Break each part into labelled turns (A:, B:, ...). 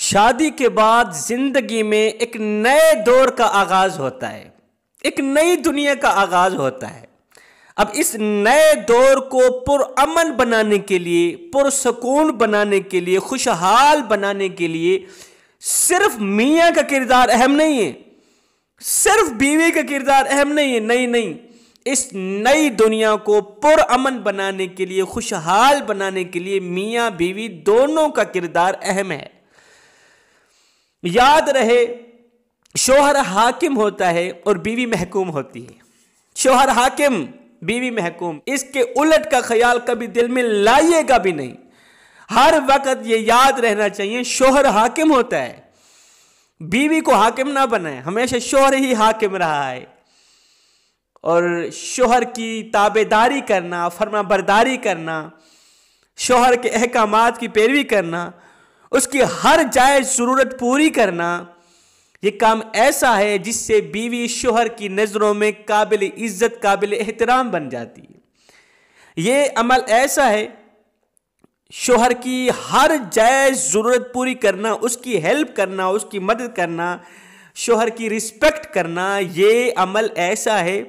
A: शादी के बाद जिंदगी में एक नए दौर का आगाज होता है, एक नई दुनिया का आगाज होता है। अब इस नए दौर को पुरअमन बनाने के लिए, पुरसकून बनाने के लिए, खुशहाल बनाने के लिए सिर्फ मियाँ का किरदार अहम नहीं है, सिर्फ बीवी का किरदार अहम नहीं है। नहीं, इस नई दुनिया को पुरअमन बनाने के लिए, खुशहाल बनाने के लिए मियाँ बीवी दोनों का किरदार अहम है। याद रहे, शोहर हाकिम होता है और बीवी महकूम होती है। शोहर हाकिम, बीवी महकूम। इसके उलट का ख्याल कभी दिल में लाइएगा भी नहीं। हर वक्त ये याद रहना चाहिए, शोहर हाकिम होता है, बीवी को हाकिम ना बनाए। हमेशा शोहर ही हाकिम रहा है और शोहर की ताबेदारी करना, फरमाबरदारी करना, शोहर के अहकामात की पैरवी करना, उसकी हर जायज़ ज़रूरत पूरी करना, ये काम ऐसा है जिससे बीवी शोहर की नज़रों में काबिल इज़्ज़त, काबिल एहतराम बन जाती है। ये अमल ऐसा है, शोहर की हर जायज़ ज़रूरत पूरी करना, उसकी हेल्प करना, उसकी मदद करना, शोहर की रिस्पेक्ट करना, ये अमल ऐसा है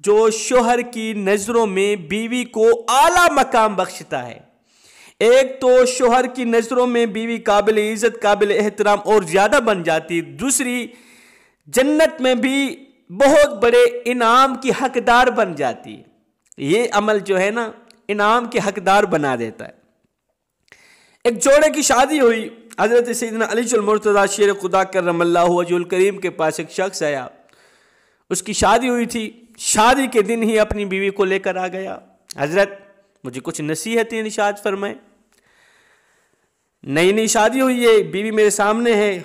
A: जो शोहर की नज़रों में बीवी को आला मकाम बख्शता है। एक तो शोहर की नज़रों में बीवी काबिल इज़्ज़त, काबिल एहतराम और ज़्यादा बन जाती है। दूसरी, जन्नत में भी बहुत बड़े इनाम की हकदार बन जाती है। ये अमल जो है ना, इनाम के हकदार बना देता है। एक जोड़े की शादी हुई, हज़रत सैयदना अली मुर्तज़ा शेर खुदा करमल्लाहु वजहुल करीम के पास एक शख्स आया। उसकी शादी हुई थी, शादी के दिन ही अपनी बीवी को लेकर आ गया। हज़रत, मुझे कुछ नसीहतें इरशाद फरमाएं। नई शादी हुई है, बीवी मेरे सामने है,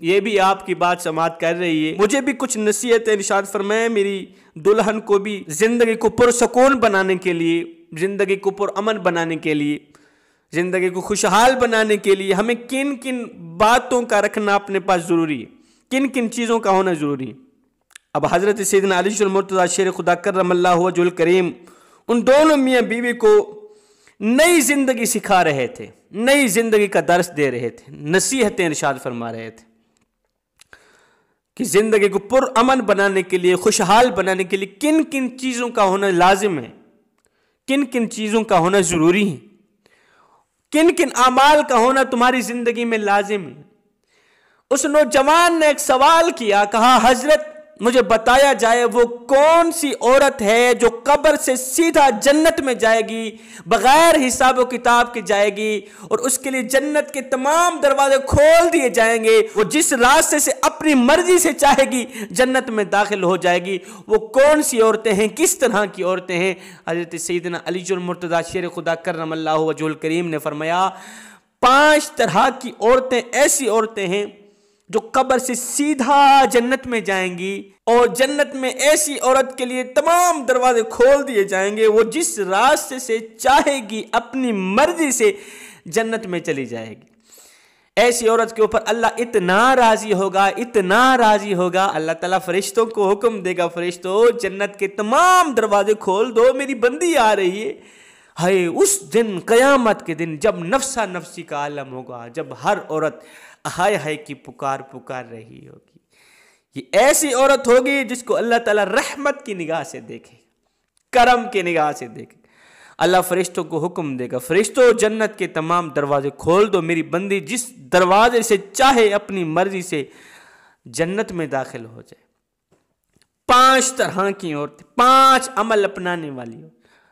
A: ये भी आपकी बात समात कर रही है, मुझे भी कुछ नसीहतें इरशाद फरमाएं। मेरी दुल्हन को भी जिंदगी को पुरसकून बनाने के लिए, जिंदगी को पुरअमन बनाने के लिए, जिंदगी को खुशहाल बनाने के लिए हमें किन किन बातों का रखना अपने पास ज़रूरी है, किन किन चीज़ों का होना ज़रूरी है। अब हज़रत सैयदना अली मुर्तज़ा शेर खुदा करमल्लाहु वजहुल करीम उन दोनों मियाँ बीवी को नई जिंदगी सिखा रहे थे, नई जिंदगी का दर्स दे रहे थे, नसीहतें इरशाद फरमा रहे थे कि जिंदगी को पुरअमन बनाने के लिए, खुशहाल बनाने के लिए किन किन चीज़ों का होना लाजिम है, किन किन चीज़ों का होना ज़रूरी है, किन किन आमाल का होना तुम्हारी जिंदगी में लाजिम है। उस नौजवान ने एक सवाल किया, कहा, हजरत मुझे बताया जाए वो कौन सी औरत है जो कब्र से सीधा जन्नत में जाएगी, बगैर हिसाब व किताब के जाएगी और उसके लिए जन्नत के तमाम दरवाजे खोल दिए जाएंगे। वो जिस रास्ते से अपनी मर्जी से चाहेगी जन्नत में दाखिल हो जाएगी। वो कौन सी औरतें हैं, किस तरह की औरतें हैं? हज़रत सैयदना अली मुर्तज़ा शेर खुदा करमल्लाहु वजहुल करीम ने फरमाया, 5 तरह की औरतें ऐसी औरतें हैं जो कब्र से सीधा जन्नत में जाएंगी और जन्नत में ऐसी औरत के लिए तमाम दरवाजे खोल दिए जाएंगे। वो जिस रास्ते से चाहेगी अपनी मर्जी से जन्नत में चली जाएगी। ऐसी औरत के ऊपर अल्लाह इतना राजी होगा, इतना राजी होगा, अल्लाह ताला फरिश्तों को हुक्म देगा, फरिश्तों जन्नत के तमाम दरवाजे खोल दो, मेरी बंदी आ रही है। हाय उस दिन, क़यामत के दिन, जब नफ्सा नफ्सी का आलम होगा, जब हर औरत हाय हाय की पुकार रही होगी। ये ऐसी औरत होगी जिसको अल्लाह ताला रहमत की निगाह से देखे, करम की निगाह से देखे। अल्लाह फरिश्तों को हुक्म देगा, फरिश्तों जन्नत के तमाम दरवाजे खोल दो, मेरी बंदी जिस दरवाजे से चाहे अपनी मर्जी से जन्नत में दाखिल हो जाए। 5 तरह की औरतें, 5 अमल अपनाने वाली।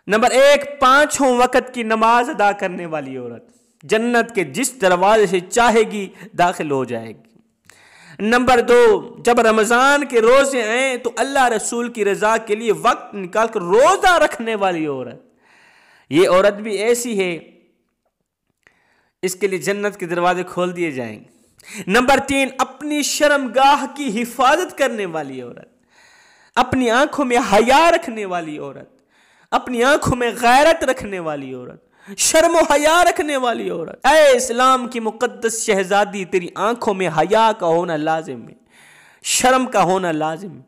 A: नंबर 1, 5 वक्त की नमाज अदा करने वाली औरत जन्नत के जिस दरवाजे से चाहेगी दाखिल हो जाएगी। नंबर 2, जब रमज़ान के रोज़े आए तो अल्लाह रसूल की रज़ा के लिए वक्त निकाल कर रोज़ा रखने वाली औरत, ये औरत भी ऐसी है, इसके लिए जन्नत के दरवाजे खोल दिए जाएंगे। नंबर 3, अपनी शर्मगाह की हिफाजत करने वाली औरत, अपनी आंखों में हया रखने वाली औरत, अपनी आंखों में गैरत रखने वाली औरत, शर्म व हया रखने वाली औरत। ऐ इस्लाम की मुकद्दस शहजादी, तेरी आंखों में हया का होना लाजिम है, शर्म का होना लाजिम है।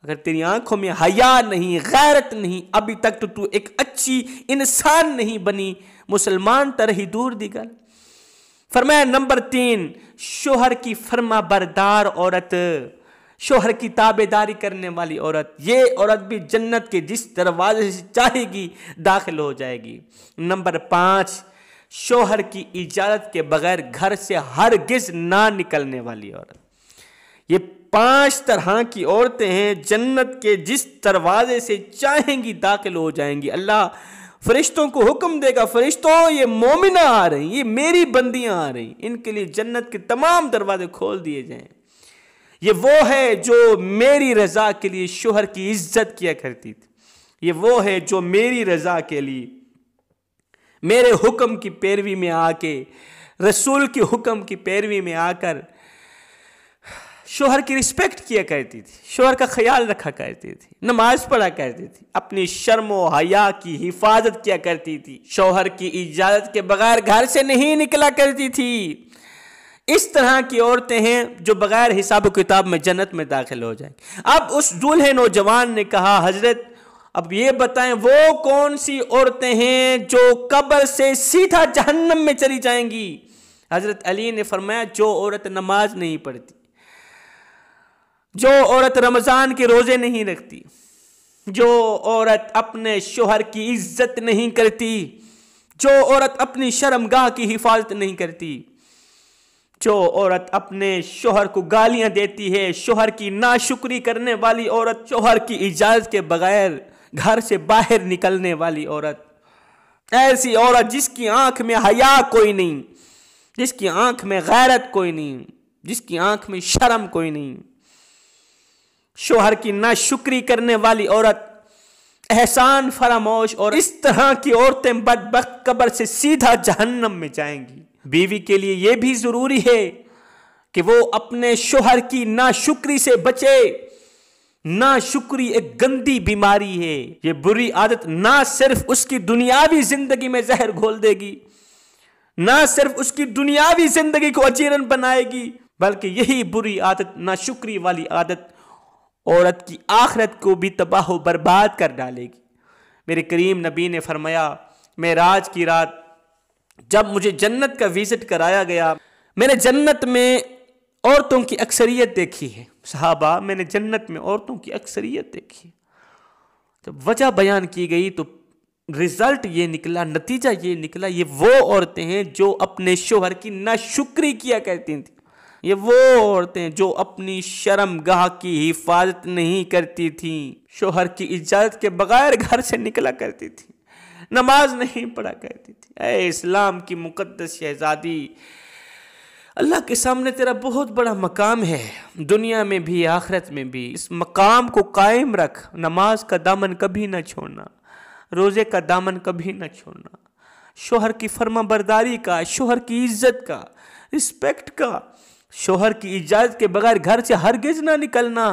A: अगर तेरी आंखों में हया नहीं, गैरत नहीं, अभी तक तो तू एक अच्छी इंसान नहीं बनी, मुसलमान तरह ही दूर दिगल। फरमाया नंबर 3, शोहर की फर्मा बरदार औरत, शोहर की ताबेदारी करने वाली औरत, ये औरत भी जन्नत के जिस दरवाजे से चाहेगी दाखिल हो जाएगी। नंबर 5, शोहर की इजाजत के बगैर घर से हरगिज ना निकलने वाली औरत। ये 5 तरह की औरतें हैं, जन्नत के जिस दरवाजे से चाहेंगी दाखिल हो जाएंगी। अल्लाह फरिश्तों को हुक्म देगा, फरिश्तों ये मोमिना आ रही, ये मेरी बंदियां आ रही, इनके लिए जन्नत के तमाम दरवाजे खोल दिए जाएं। ये वो है जो मेरी रजा के लिए शोहर की इज्जत किया करती थी, ये वो है जो मेरी रजा के लिए मेरे हुक्म की पैरवी में आके, रसूल के हुक्म की पैरवी में आकर शोहर की रिस्पेक्ट किया करती थी, शोहर का ख्याल रखा करती थी, नमाज पढ़ा करती थी, अपनी शर्म व हया की हिफाजत किया करती थी, शोहर की इजाजत के बगैर घर से नहीं निकला करती थी। इस तरह की औरतें हैं जो बगैर हिसाब किताब में जन्नत में दाखिल हो जाएंगी। अब उस दूल्हे नौजवान ने कहा, हजरत अब ये बताएं वो कौन सी औरतें हैं जो कब्र से सीधा जहन्नम में चली जाएंगी। हजरत अली ने फरमाया, जो औरत नमाज नहीं पढ़ती, जो औरत रमजान के रोजे नहीं रखती, जो औरत अपने शोहर की इज्जत नहीं करती, जो औरत अपनी शर्मगाह की हिफाजत नहीं करती, जो औरत अपने शोहर को गालियां देती है, शोहर की नाशुक्री करने वाली औरत, शोहर की इजाजत के बगैर घर से बाहर निकलने वाली औरत, ऐसी औरत जिसकी आंख में हया कोई नहीं, जिसकी आंख में गैरत कोई नहीं, जिसकी आंख में शर्म कोई नहीं, शोहर की नाशुक्री करने वाली औरत, एहसान फरामोश, और इस तरह की औरतें बदबख्त कब्र से सीधा जहन्नम में जाएंगी। बीवी के लिए यह भी जरूरी है कि वो अपने शोहर की नाशुक्री से बचे। नाशुक्री एक गंदी बीमारी है, ये बुरी आदत ना सिर्फ उसकी दुनियावी जिंदगी में जहर घोल देगी, ना सिर्फ उसकी दुनियावी जिंदगी को अजीरन बनाएगी, बल्कि यही बुरी आदत, नाशुक्री वाली आदत, औरत की आखिरत को भी तबाह व बर्बाद कर डालेगी। मेरे करीम नबी ने फरमाया, मेराज की रात जब मुझे जन्नत का विजिट कराया गया, मैंने जन्नत में औरतों की अक्सरियत देखी है। सहाबा, मैंने जन्नत में औरतों की अक्सरियत देखी। जब वजह बयान की गई तो रिजल्ट ये निकला, नतीजा ये निकला, ये वो औरतें हैं जो अपने शोहर की नाशुक्री किया करती थी, ये वो औरतें जो अपनी शर्मगाह की हिफाजत नहीं करती थी, शोहर की इजाजत के बगैर घर से निकला करती थी, नमाज नहीं पढ़ा करती थी। ऐ इस्लाम की मुकद्दस शहजादी, अल्लाह के सामने तेरा बहुत बड़ा मकाम है, दुनिया में भी आखिरत में भी। इस मकाम को कायम रख, नमाज का दामन कभी ना छोड़ना, रोजे का दामन कभी ना छोड़ना, शोहर की फर्मा बरदारी का, शोहर की इज्जत का, रिस्पेक्ट का, शोहर की इजाजत के बगैर घर से हरगिज ना निकलना।